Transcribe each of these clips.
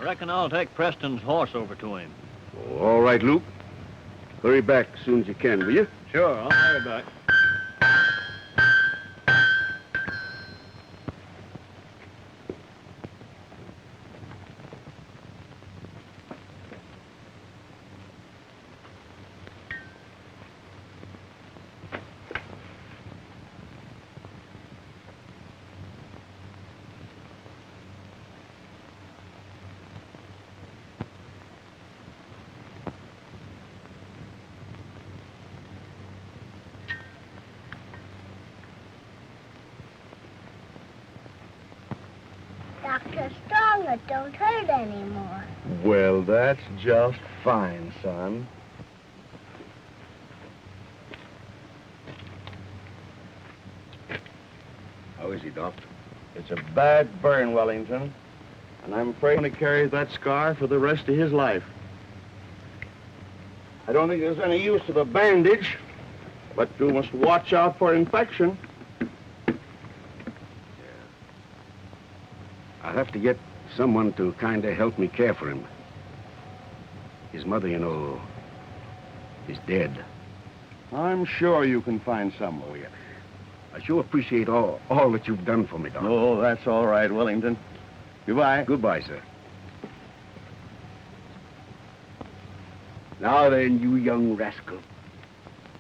Reckon I'll take Preston's horse over to him. Oh, all right, Luke. Hurry back as soon as you can, will you? Sure, I'll hurry back. Dr. Strong, it don't hurt anymore. Well, that's just fine, son. How is he, Doc? It's a bad burn, Wellington. And I'm afraid he carries that scar for the rest of his life. I don't think there's any use of a bandage, but you must watch out for infection. I'll have to get someone to kind of help me care for him. His mother, you know, is dead. I'm sure you can find someone. I sure appreciate all that you've done for me, Doc. Oh, that's all right, Wellington. Goodbye. Goodbye, sir. Now then, you young rascal.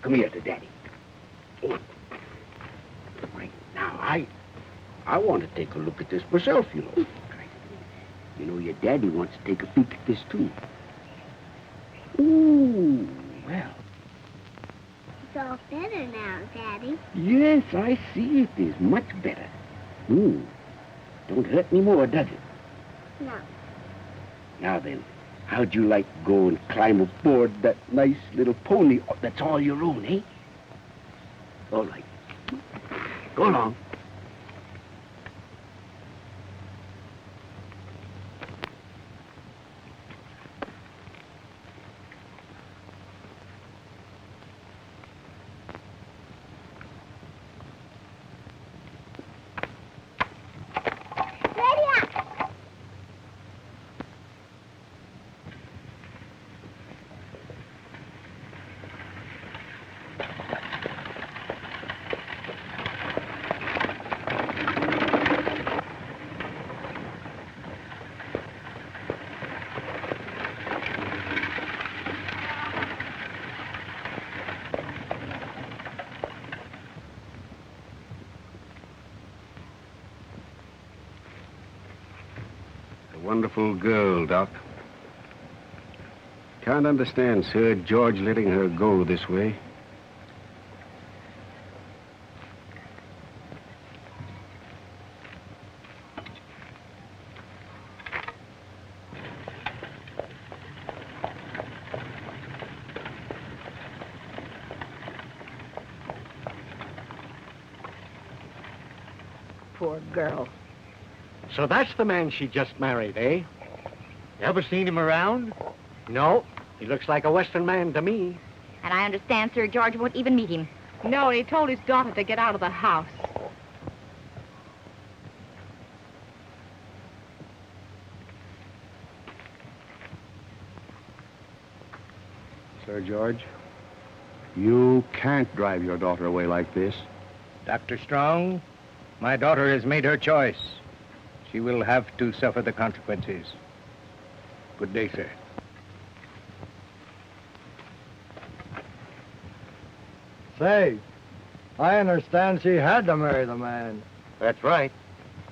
Come here to Daddy. Right now, I want to take a look at this myself, you know. You know, your daddy wants to take a peek at this, too. Ooh, well. It's all better now, Daddy. Yes, I see it is much better. Don't hurt any more, does it? No. Now then, how'd you like to go and climb aboard that nice little pony that's all your own, eh? All right. Go along. Wonderful girl, Doc. Can't understand Sir George letting her go this way. Poor girl. So that's the man she just married, eh? You ever seen him around? No. He looks like a Western man to me. And I understand Sir George won't even meet him. No, he told his daughter to get out of the house. Sir George, you can't drive your daughter away like this. Dr. Strong, my daughter has made her choice. She will have to suffer the consequences. Good day, sir. Say, I understand she had to marry the man. That's right.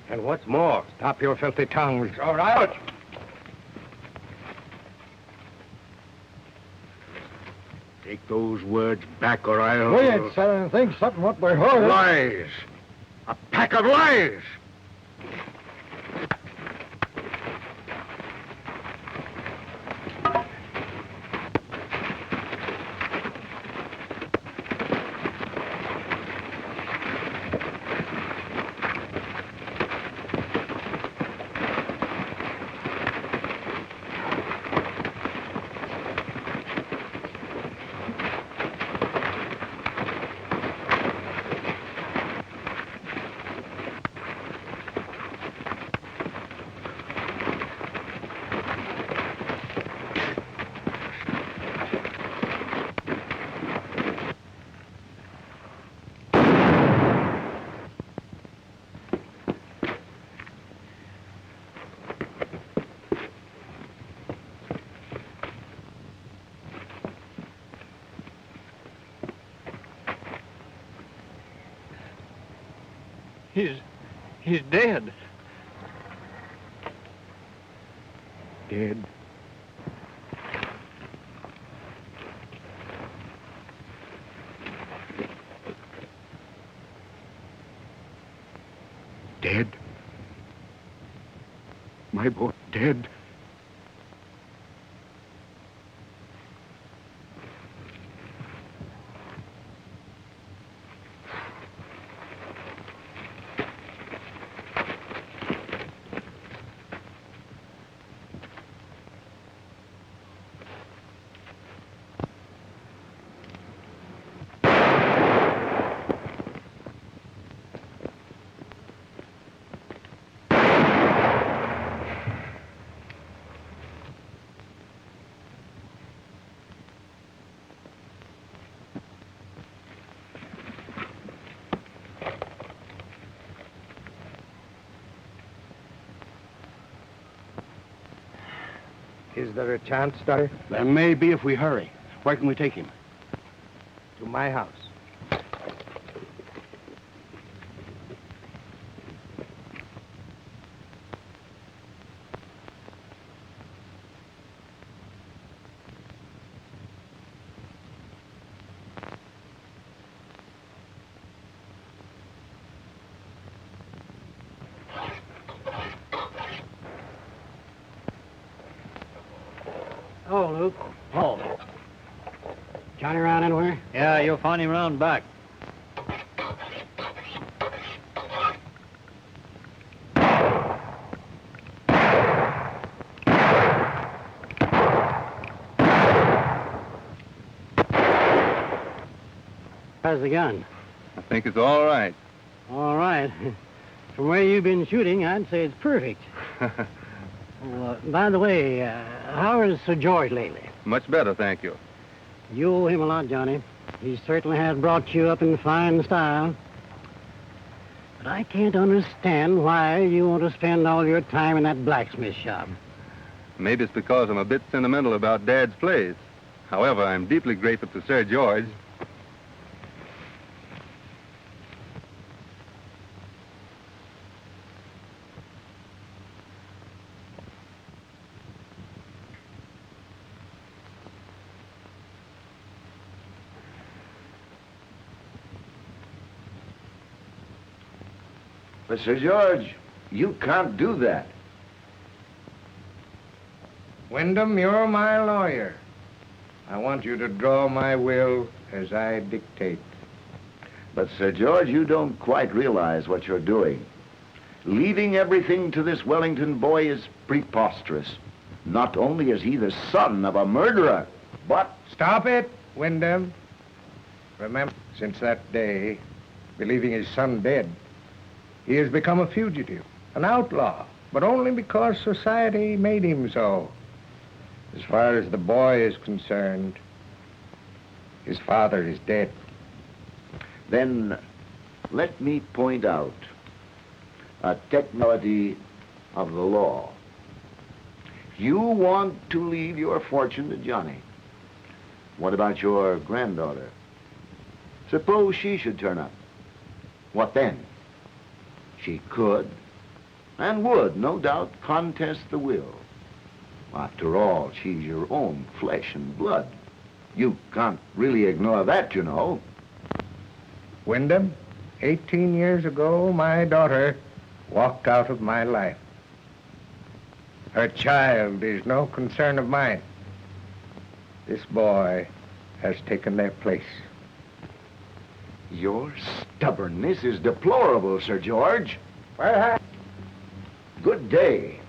And what's more, Stop your filthy tongues. All right. Take those words back or I'll... We ain't said anything except what we heard. Lies! A pack of lies! He's dead. Dead. Dead? My boy dead? Is there a chance, Doctor? There may be if we hurry. Where can we take him? To my house. Oh, Luke. Oh. Johnny around anywhere? Yeah, you'll find him round back. How's the gun? I think it's all right. All right. From where you've been shooting, I'd say it's perfect. Well, by the way, how is Sir George lately? Much better, thank you. You owe him a lot, Johnny. He certainly has brought you up in fine style. But I can't understand why you want to spend all your time in that blacksmith shop. Maybe it's because I'm a bit sentimental about Dad's place. However, I'm deeply grateful to Sir George. But, Sir George, you can't do that. Wyndham, you're my lawyer. I want you to draw my will as I dictate. But, Sir George, you don't quite realize what you're doing. Leaving everything to this Wellington boy is preposterous. Not only is he the son of a murderer, but... Stop it, Wyndham. Remember, since that day, believing his son dead, he has become a fugitive, an outlaw, but only because society made him so. As far as the boy is concerned, his father is dead. Then let me point out a technicality of the law. You want to leave your fortune to Johnny. What about your granddaughter? Suppose she should turn up. What then? She could, and would, no doubt, contest the will. After all, she's your own flesh and blood. You can't really ignore that, you know. Wyndham, 18 years ago, my daughter walked out of my life. Her child is no concern of mine. This boy has taken their place. Your stubbornness is deplorable, Sir George. Good day.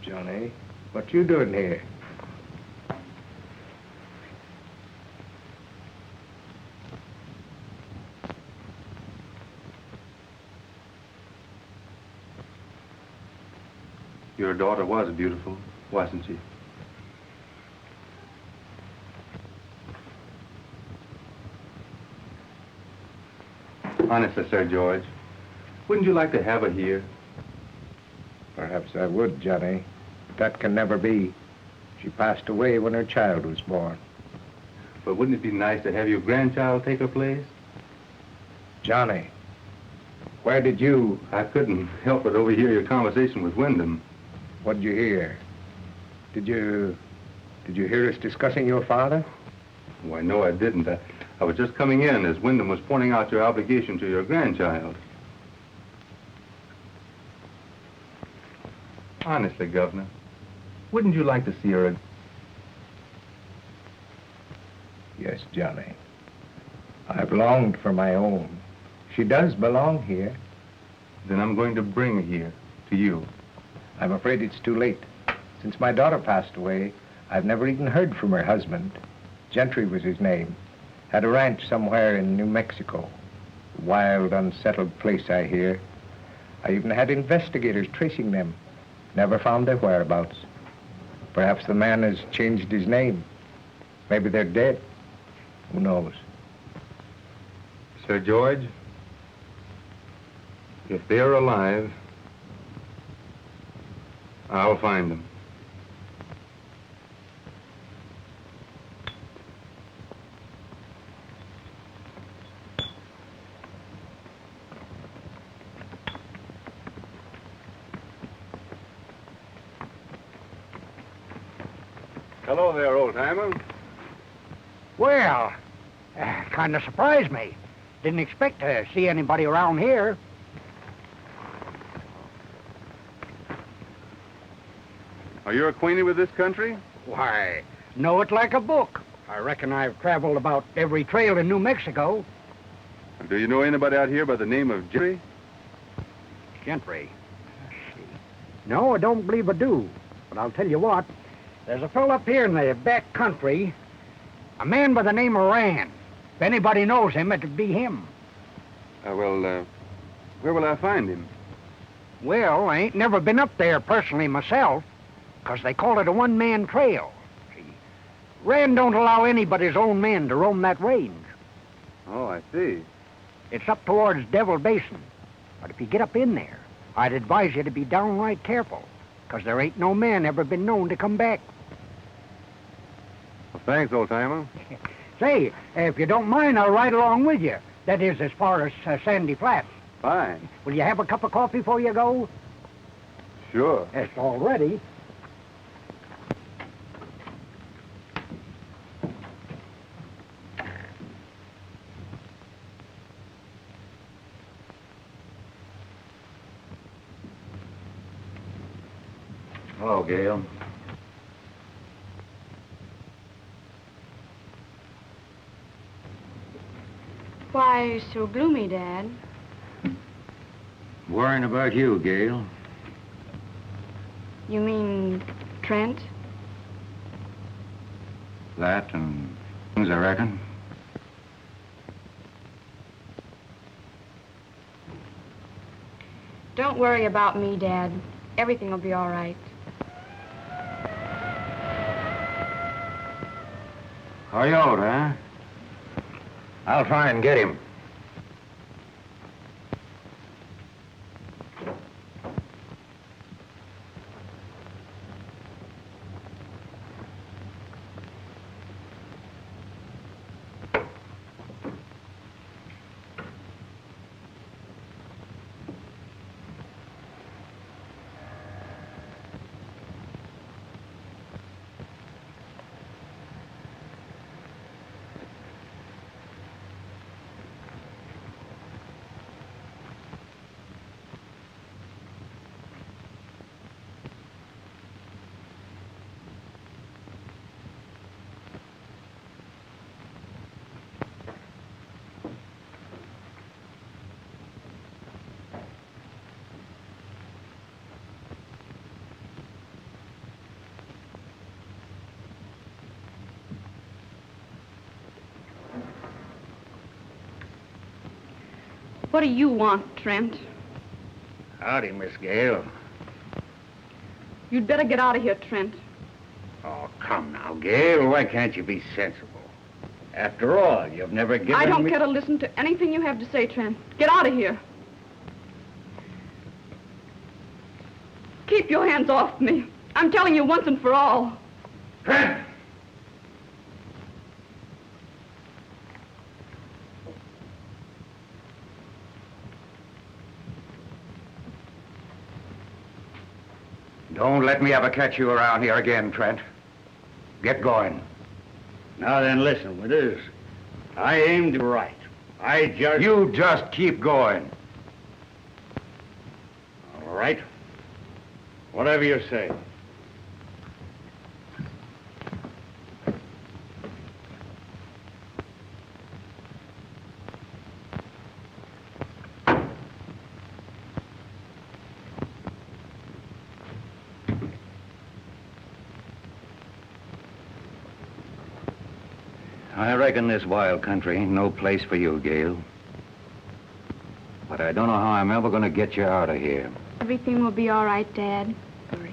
Johnny, what you doing here? Your daughter was beautiful, wasn't she? Honestly, Sir George, wouldn't you like to have her here? Perhaps I would, Johnny. But that can never be. She passed away when her child was born. But wouldn't it be nice to have your grandchild take her place? Johnny, where did you... I couldn't help but overhear your conversation with Wyndham. What did you hear? Did you hear us discussing your father? Why, no, I didn't. I was just coming in as Wyndham was pointing out your obligation to your grandchild. Honestly, Governor, wouldn't you like to see her again? Yes, Johnny. I've longed for my own. She does belong here. Then I'm going to bring her here, to you. I'm afraid it's too late. Since my daughter passed away, I've never even heard from her husband. Gentry was his name. Had a ranch somewhere in New Mexico. A wild, unsettled place, I hear. I even had investigators tracing them. Never found their whereabouts. Perhaps the man has changed his name. Maybe they're dead. Who knows? Sir George, if they're alive, I'll find them. Hello there, old-timer. Well, kind of surprised me. Didn't expect to see anybody around here. Are you acquainted with this country? Why, know it like a book. I reckon I've traveled about every trail in New Mexico. Do you know anybody out here by the name of Gentry? Gentry? No, I don't believe I do. But I'll tell you what. There's a fellow up here in the back country, a man by the name of Rand. If anybody knows him, it'd be him. Where will I find him? Well, I ain't never been up there personally myself, 'cause they call it a one-man trail. See, Rand don't allow anybody's own men to roam that range. Oh, I see. It's up towards Devil Basin. But if you get up in there, I'd advise you to be downright careful, 'cause there ain't no man ever been known to come back. Well, thanks, old-timer. Say, if you don't mind, I'll ride along with you. That is, as far as Sandy Flats. Fine. Will you have a cup of coffee before you go? Sure. It's all ready. Hello, Gail. Why so gloomy, Dad? Worrying about you, Gail. You mean Trent? That and things, I reckon. Don't worry about me, Dad. Everything will be all right. Coyote, huh? I'll try and get him. What do you want, Trent? Howdy, Miss Gail. You'd better get out of here, Trent. Oh, come now, Gail. Why can't you be sensible? After all, you've never given me... I don't care to listen to anything you have to say, Trent. Get out of here. Keep your hands off me. I'm telling you once and for all. Trent! Don't let me ever catch you around here again, Trent. Get going. Now then, listen, Withers. I aimed right. You just keep going. All right. Whatever you say. I reckon this wild country ain't no place for you, Gail. But I don't know how I'm ever going to get you out of here. Everything will be all right, Dad. Sorry.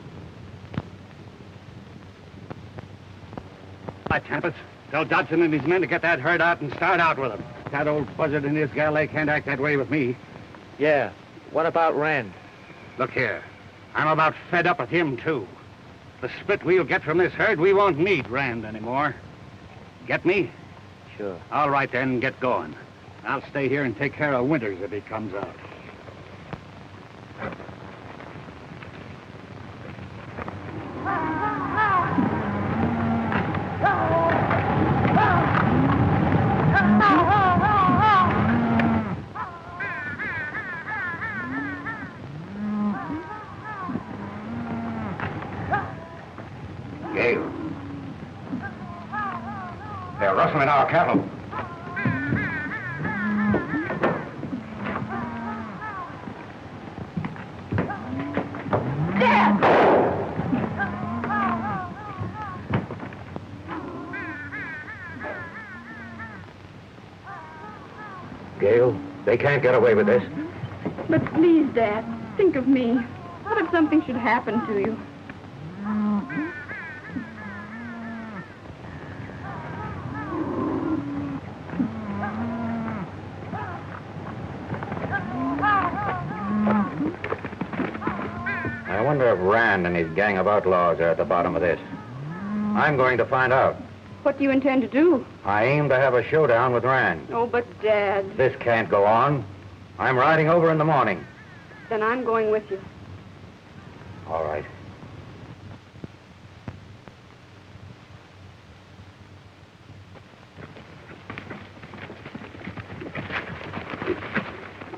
All right, Tempest. Tell Dodson and his men to get that herd out and start out with them. That old buzzard and his gal, they can't act that way with me. Yeah. What about Rand? Look here. I'm about fed up with him, too. The split we'll get from this herd, we won't need Rand anymore. Get me? Sure. All right, then, get going. I'll stay here and take care of Winters if he comes out. Gail. They're rustling our cattle. Gail, they can't get away with this. But please, Dad, think of me. What if something should happen to you? I wonder if Rand and his gang of outlaws are at the bottom of this. I'm going to find out. What do you intend to do? I aim to have a showdown with Rand. Oh, but Dad. This can't go on. I'm riding over in the morning. Then I'm going with you. All right.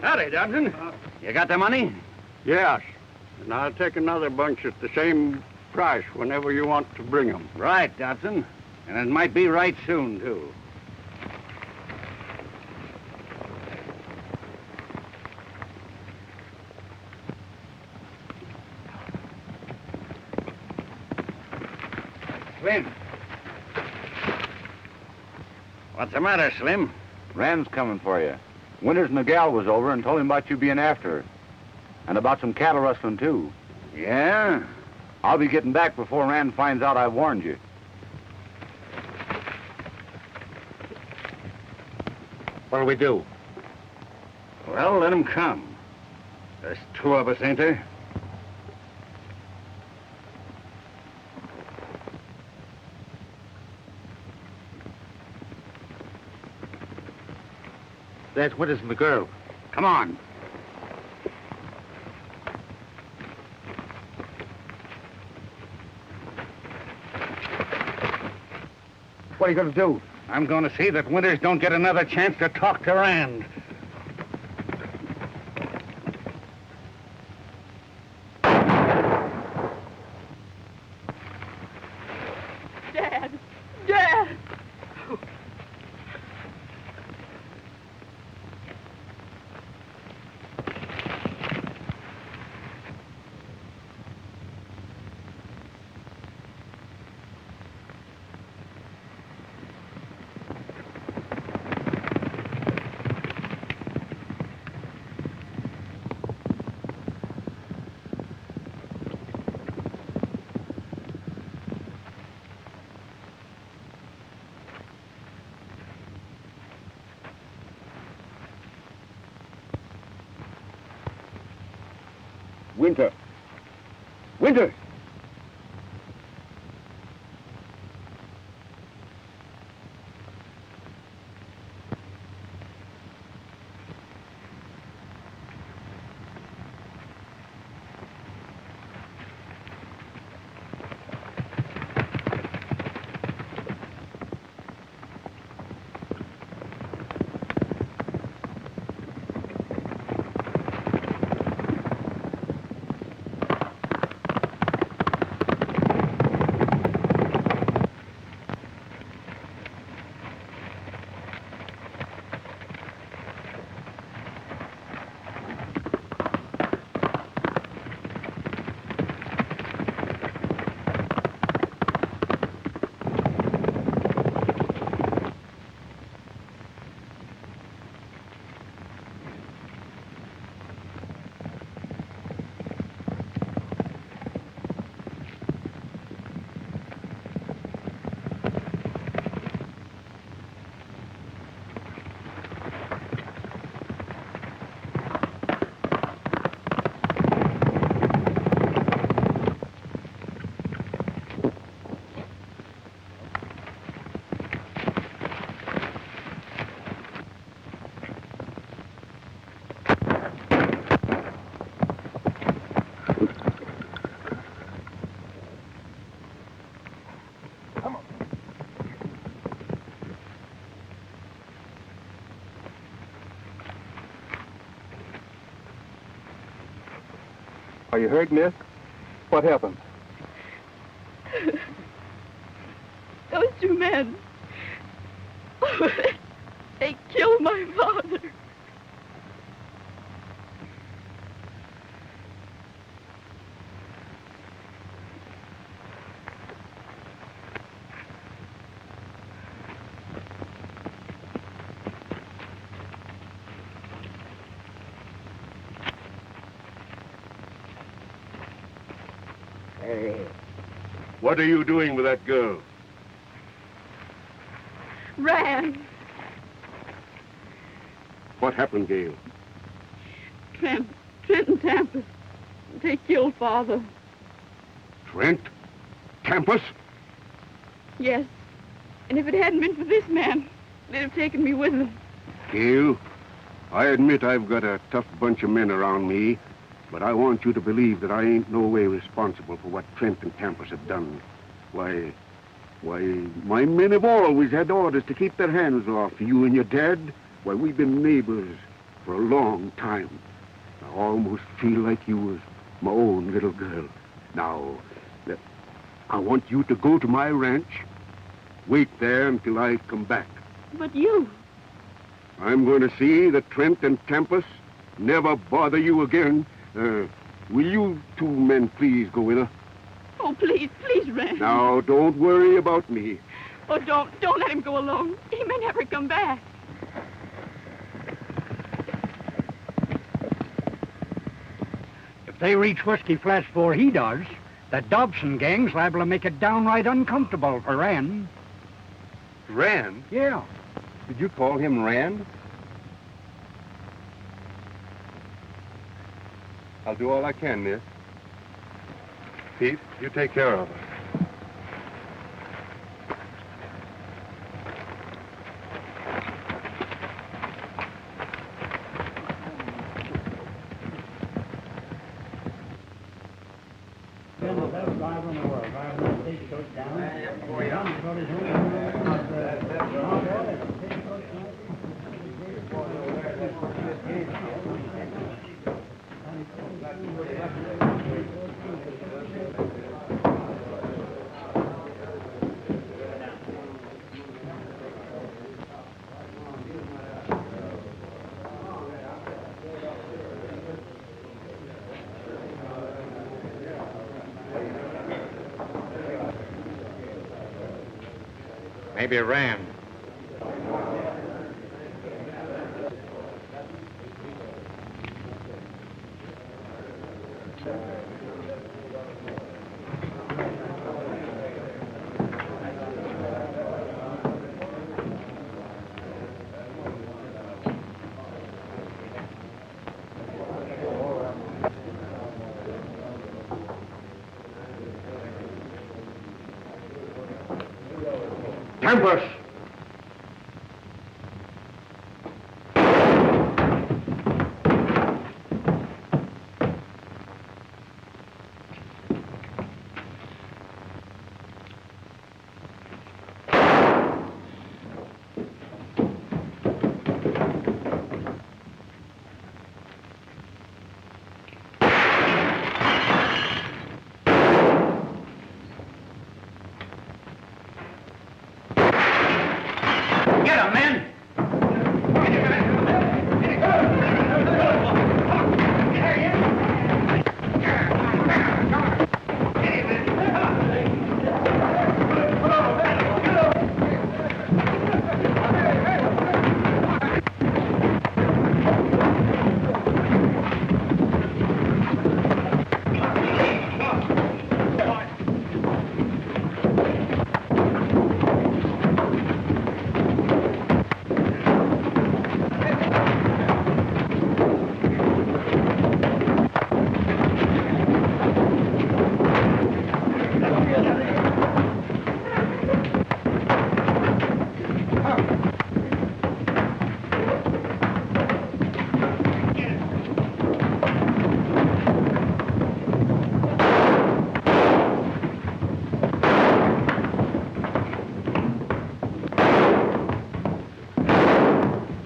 Howdy, Dodson. You got the money? Yes. And I'll take another bunch at the same price whenever you want to bring them. Right, Dodson. And it might be right soon, too. Slim. What's the matter, Slim? Rand's coming for you. Winters and the gal was over and told him about you being after her. And about some cattle rustling, too. Yeah? I'll be getting back before Rand finds out I warned you. What'll we do? Well, let 'em come. There's two of us, ain't there? That's Winters and the girl. Come on. What are you going to do? I'm going to see that Winters don't get another chance to talk to Rand. Dad! Dad! Winter. Winter! Are you hurt, miss? What happened? Those two men. They killed my father. What are you doing with that girl? Ran. What happened, Gail? Trent and Tempest. They killed Father. Trent? Campus? Yes. And if it hadn't been for this man, they'd have taken me with them. Gail, I admit I've got a tough bunch of men around me, but I want you to believe that I ain't no way responsible for what Trent and Campus have done. Why, my men have always had orders to keep their hands off you and your dad. Why, we've been neighbors for a long time. I almost feel like you was my own little girl. Now, I want you to go to my ranch. Wait there until I come back. But you... I'm going to see that Trent and Campus never bother you again. Will you two men please go with her? Oh, please, Ren. Now, don't worry about me. Oh, don't let him go alone. He may never come back. If they reach Whiskey Flats before he does, the Dobson gang's liable to make it downright uncomfortable for Ren. Ran? Yeah. Did you call him Ran? I'll do all I can, miss. Pete, you take care of her. Maybe Ran. Tempest!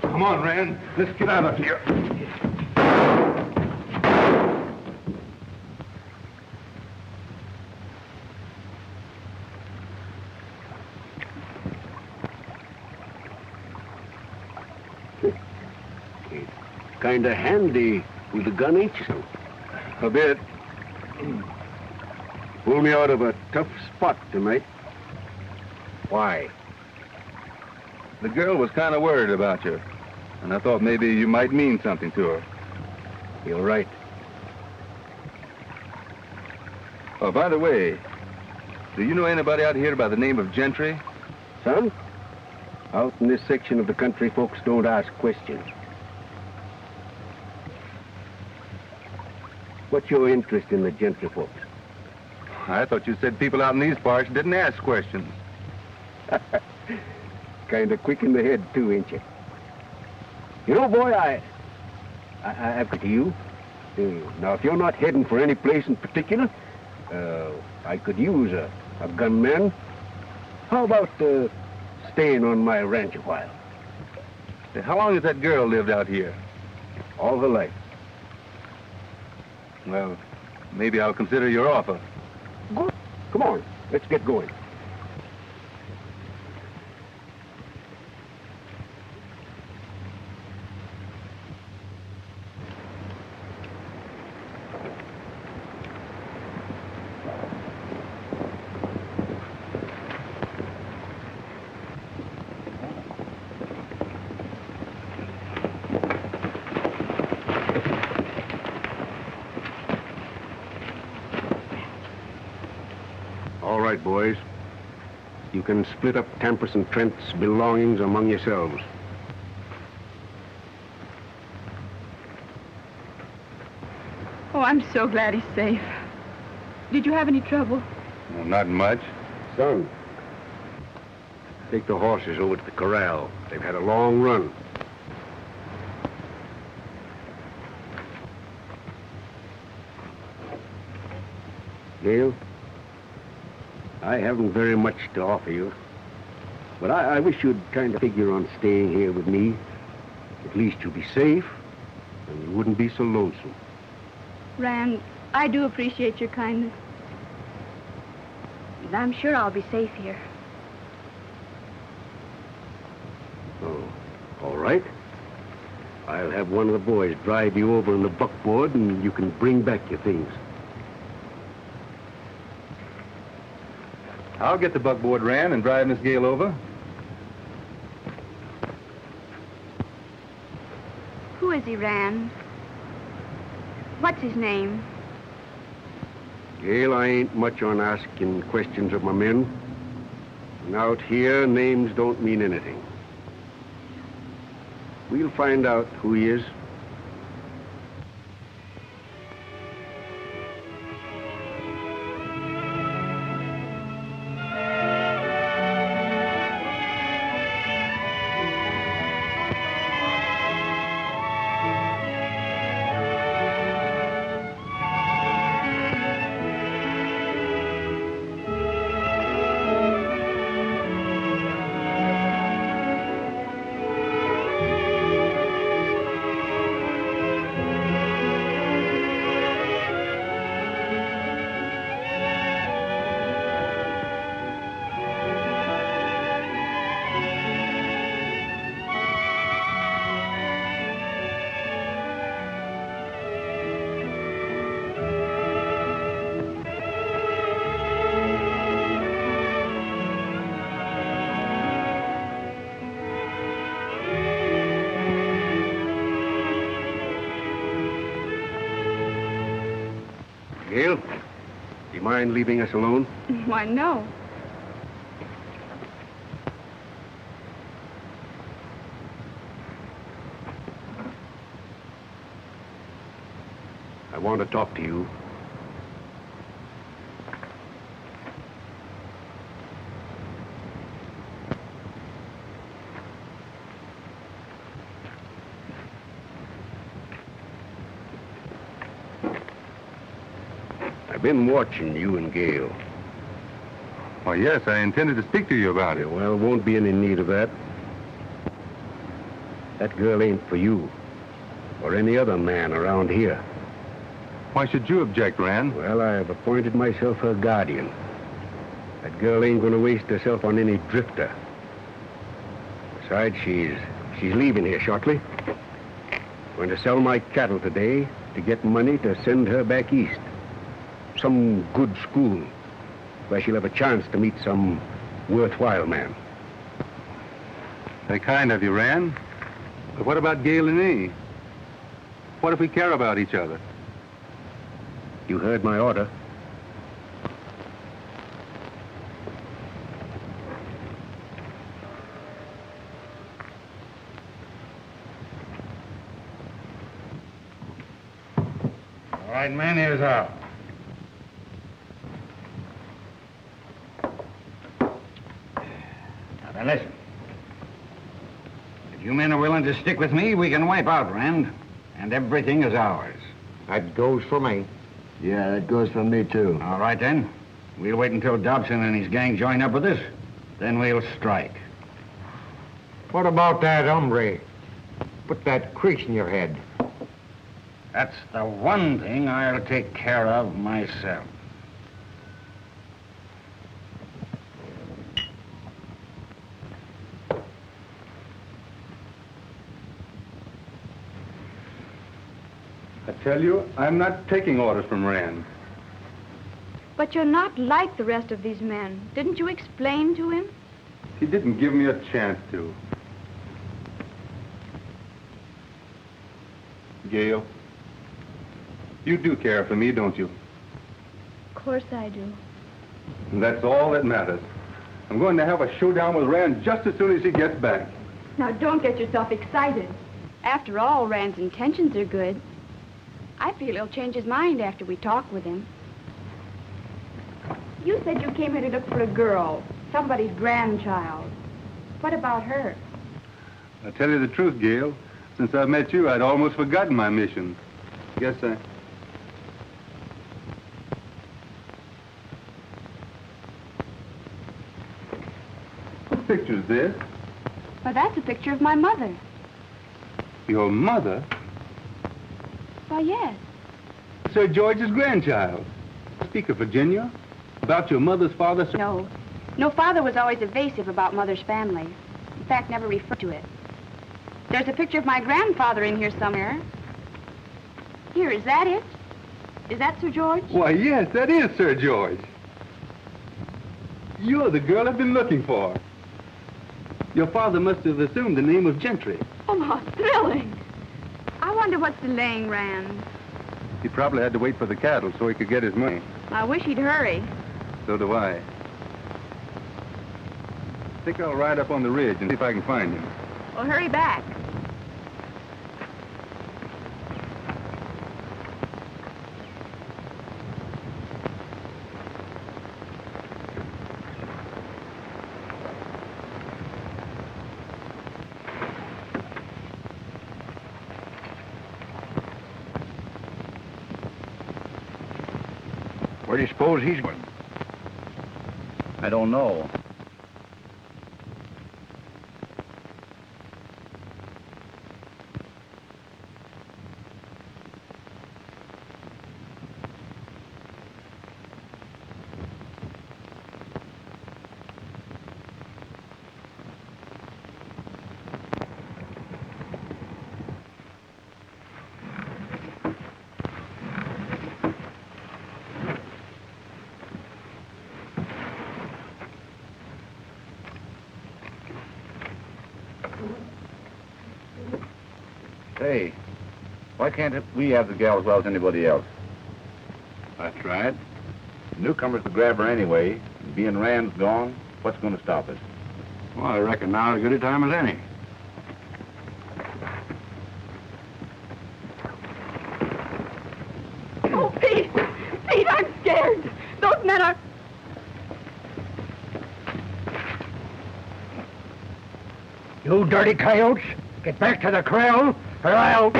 Come on, Rand. Let's get out of here. Kind of handy with a gun, ain't you? A bit. Pull me out of a tough spot tonight. Why? The girl was kind of worried about you, and I thought maybe you might mean something to her. You're right. Oh, by the way, do you know anybody out here by the name of Gentry? Son, out in this section of the country, folks don't ask questions. What's your interest in the Gentry folks? I thought you said people out in these parts didn't ask questions. Kind of quick in the head, too, ain't you? You know, boy, I've got to you. Now, if you're not heading for any place in particular, I could use a gunman. How about staying on my ranch a while? How long has that girl lived out here? All her life. Well, maybe I'll consider your offer. Good. Come on, let's get going. All right, boys. You can split up Tempest and Trent's belongings among yourselves. Oh, I'm so glad he's safe. Did you have any trouble? Well, not much. Son, take the horses over to the corral. They've had a long run. Gail, I haven't very much to offer you, but I wish you'd kind of figure on staying here with me. At least you'll be safe, and you wouldn't be so lonesome. Rand, I do appreciate your kindness. And I'm sure I'll be safe here. Oh, all right. I'll have one of the boys drive you over in the buckboard, and you can bring back your things. I'll get the buckboard, Rand, and drive Miss Gail over. Who is he, Rand? What's his name? Gail, I ain't much on asking questions of my men. And out here, names don't mean anything. We'll find out who he is. Gail, do you mind leaving us alone? Why, no. I want to talk to you. I've been watching you and Gail. Why, yes, I intended to speak to you about it. Well, won't be any need of that. That girl ain't for you or any other man around here. Why should you object, Rand? Well, I have appointed myself her guardian. That girl ain't gonna waste herself on any drifter. Besides, she's leaving here shortly. Going to sell my cattle today to get money to send her back east. Some good school where she'll have a chance to meet some worthwhile man. Very kind of you, Rand. But what about Gail and me? What if we care about each other? You heard my order. All right, men, here's how. Now then, listen. If you men are willing to stick with me, we can wipe out Rand, and everything is ours. That goes for me. Yeah, that goes for me, too. All right, then. We'll wait until Dobson and his gang join up with us. Then we'll strike. What about that hombre? Put that crease in your head. That's the one thing I'll take care of myself. I tell you, I'm not taking orders from Rand. But you're not like the rest of these men. Didn't you explain to him? He didn't give me a chance to. Gail, you do care for me, don't you? Of course I do. And that's all that matters. I'm going to have a showdown with Rand just as soon as he gets back. Now, don't get yourself excited. After all, Rand's intentions are good. I feel he'll change his mind after we talk with him. You said you came here to look for a girl, somebody's grandchild. What about her? I'll tell you the truth, Gail. Since I've met you, I'd almost forgotten my mission. Guess I... What picture's this? Well, that's a picture of my mother. Your mother? Why, yes. Sir George's grandchild. Speak of Virginia. About your mother's father, sir? No. No, Father was always evasive about Mother's family. In fact, never referred to it. There's a picture of my grandfather in here somewhere. Here, is that it? Is that Sir George? Why, yes, that is Sir George. You're the girl I've been looking for. Your father must have assumed the name of Gentry. Oh, how thrilling. I wonder what's delaying Rand. He probably had to wait for the cattle so he could get his money. I wish he'd hurry. So do I. I think I'll ride up on the ridge and see if I can find him. Well, hurry back. Where do you suppose he's going? I don't know. Say, why can't we have the gal as well as anybody else? That's right. Newcomers to grab her anyway. And being Rand's gone, what's going to stop us? Well, I reckon now as good a time as any. Oh, Pete! Pete, I'm scared. Those men are... You dirty coyotes, get back to the corral, or I'll...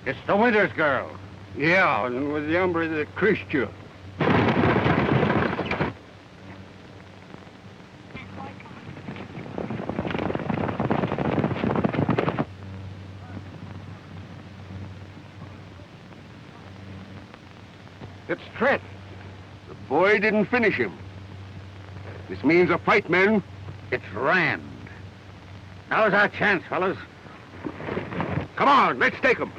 It's the Winters girl. Yeah, and with the hombre that kissed you. It's Trent. The boy didn't finish him. This means a fight, men. It's Rand. Now's our chance, fellas. Come on, let's take him.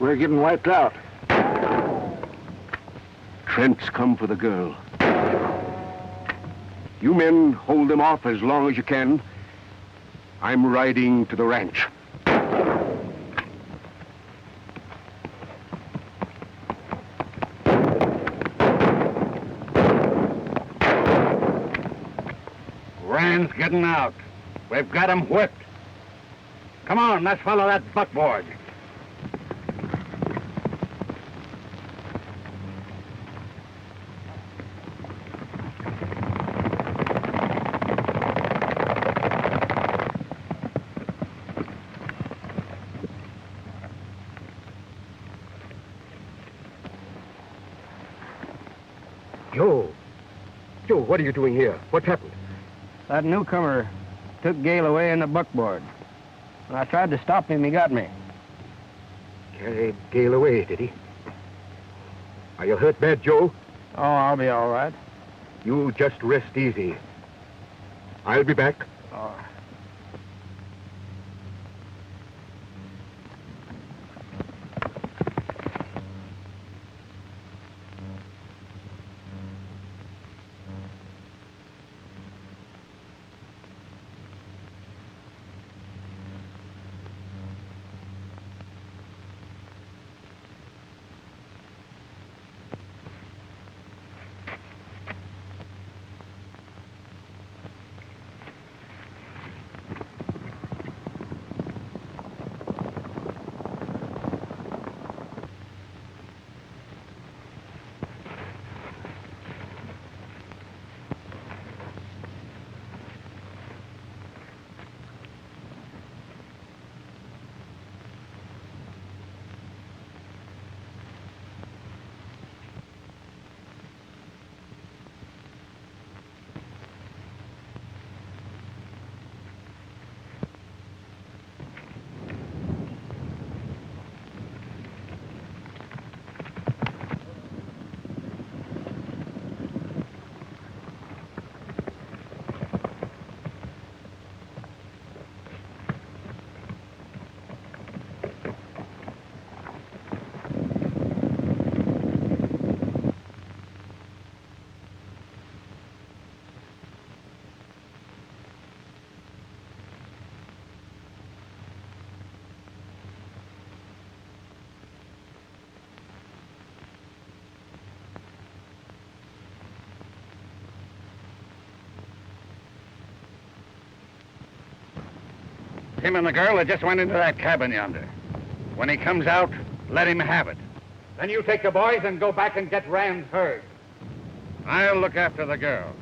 We're getting wiped out. Trent's come for the girl. You men hold them off as long as you can. I'm riding to the ranch. Rand's getting out. We've got him whipped. Come on, let's follow that buckboard. Joe, what are you doing here? What's happened? That newcomer took Gail away in the buckboard. When I tried to stop him, he got me. Carried Gail away, did he? Are you hurt bad, Joe? Oh, I'll be all right. You just rest easy. I'll be back. Oh. Him and the girl that just went into that cabin yonder. When he comes out, let him have it. Then you take the boys and go back and get Rand's herd. I'll look after the girl.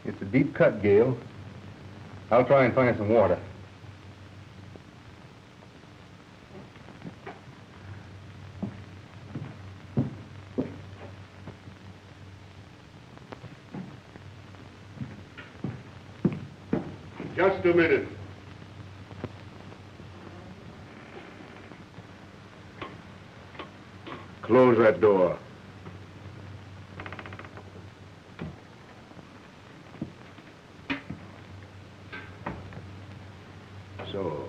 It's a deep cut, Gail. I'll try and find some water. Just a minute. Close that door. So,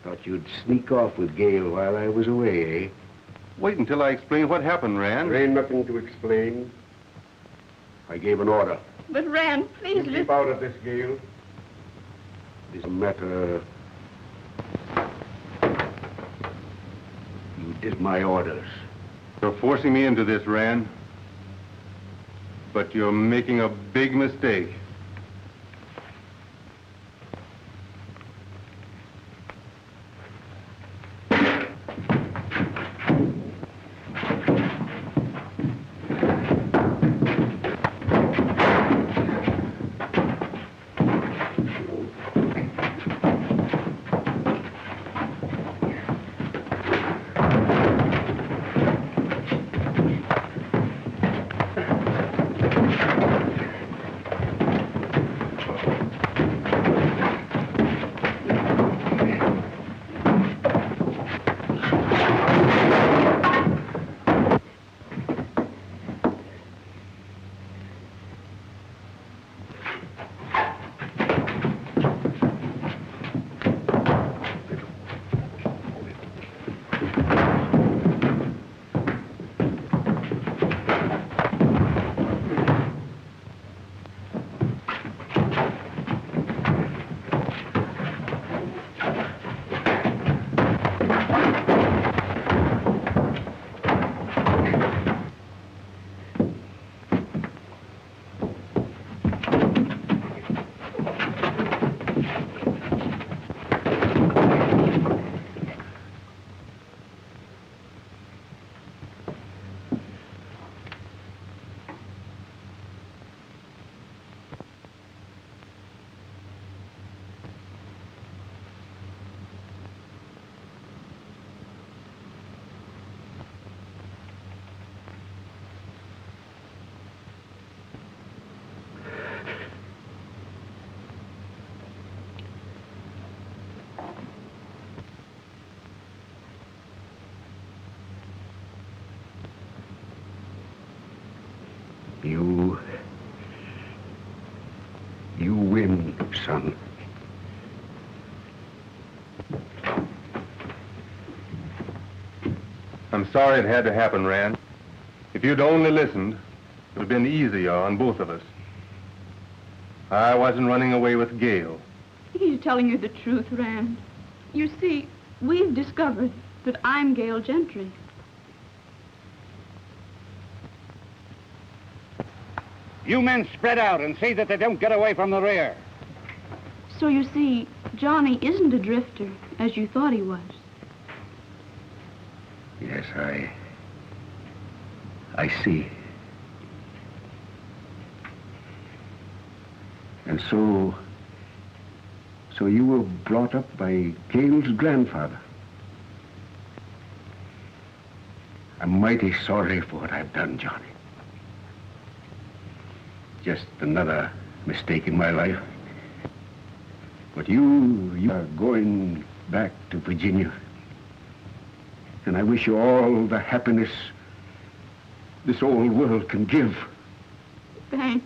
thought you'd sneak off with Gail while I was away, eh? Wait until I explain what happened, Rand. There ain't nothing to explain. I gave an order. But Rand, please listen. Keep out of this, Gail. This matter... You did my orders. You're forcing me into this, Rand. But you're making a big mistake. son. I'm sorry it had to happen, Rand. If you'd only listened, it would have been easier on both of us. I wasn't running away with Gail. He's telling you the truth, Rand. You see, we've discovered that I'm Gail Gentry. You men spread out and see that they don't get away from the rear. So you see, Johnny isn't a drifter, as you thought he was. Yes, I see. And so you were brought up by Gail's grandfather. I'm mighty sorry for what I've done, Johnny. Just another mistake in my life. But you are going back to Virginia. And I wish you all the happiness this old world can give. Thanks.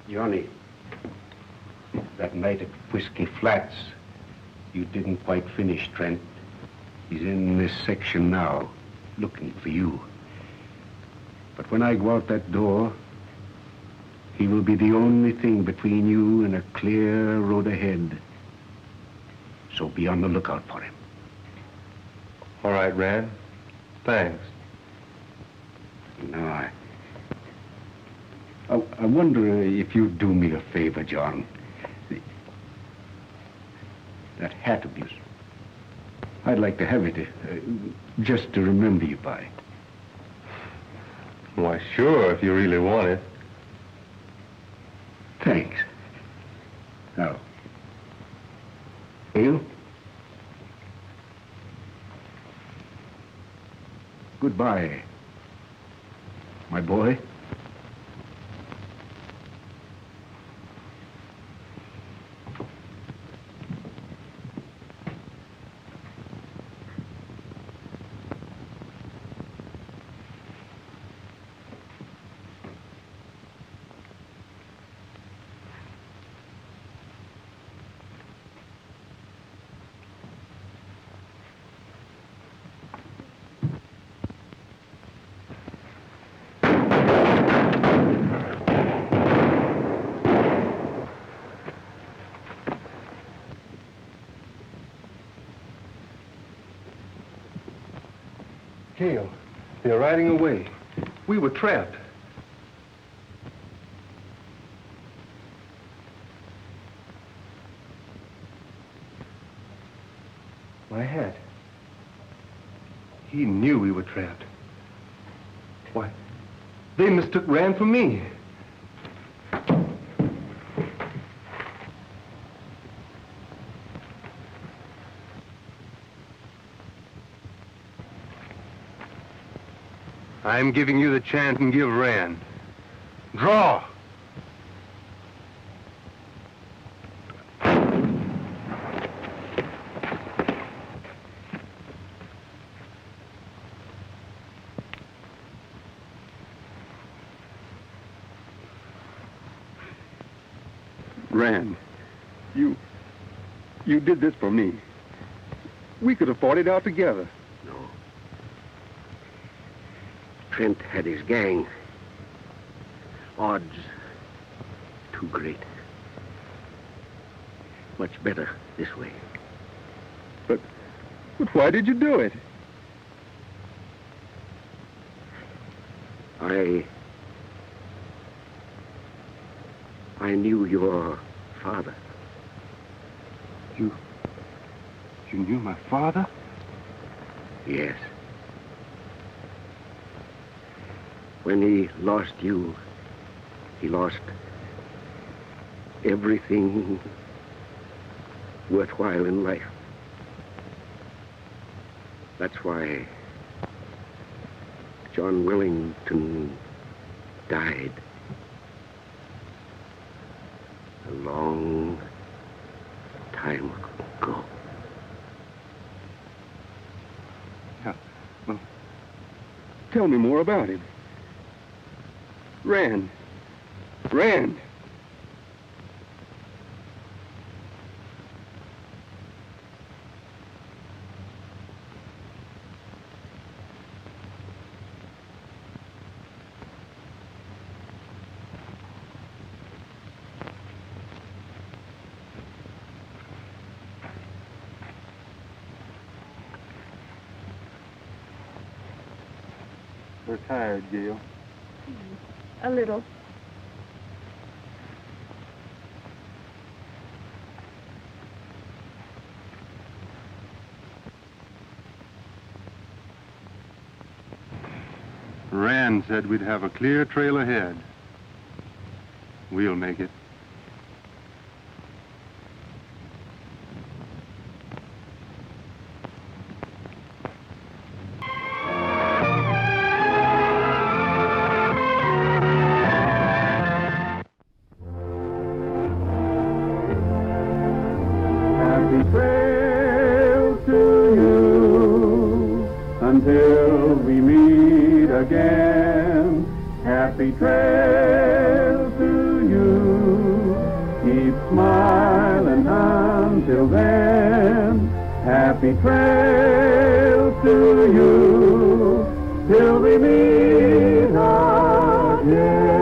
Johnny, that night at Whiskey Flats, you didn't quite finish Trent. He's in this section now, looking for you. But when I go out that door, he will be the only thing between you and a clear road ahead. So be on the lookout for him. All right, Rand. Thanks. No, I wonder if you'd do me a favor, John. That hat of yours. I'd like to have it just to remember you by. Why, sure, if you really want it. Thanks. Now, Gail? Goodbye, my boy. Gail, they're riding away. We were trapped. My hat. He knew we were trapped. Why, they mistook Rand for me. I'm giving you the chance and give Rand. Draw! Rand, you did this for me. We could have fought it out together. No. Trent had his gang. Odds too great. Much better this way. But why did you do it? I knew your father. You knew my father? Yes. When he lost you, he lost everything worthwhile in life. That's why John Wellington died a long time ago. Yeah, well, tell me more about him. Rand. We're tired, Gail. A little. Rand said we'd have a clear trail ahead. We'll make it. Happy trail to you until we meet again. Happy trail to you. Keep smiling until then. Happy trail to you till we meet again.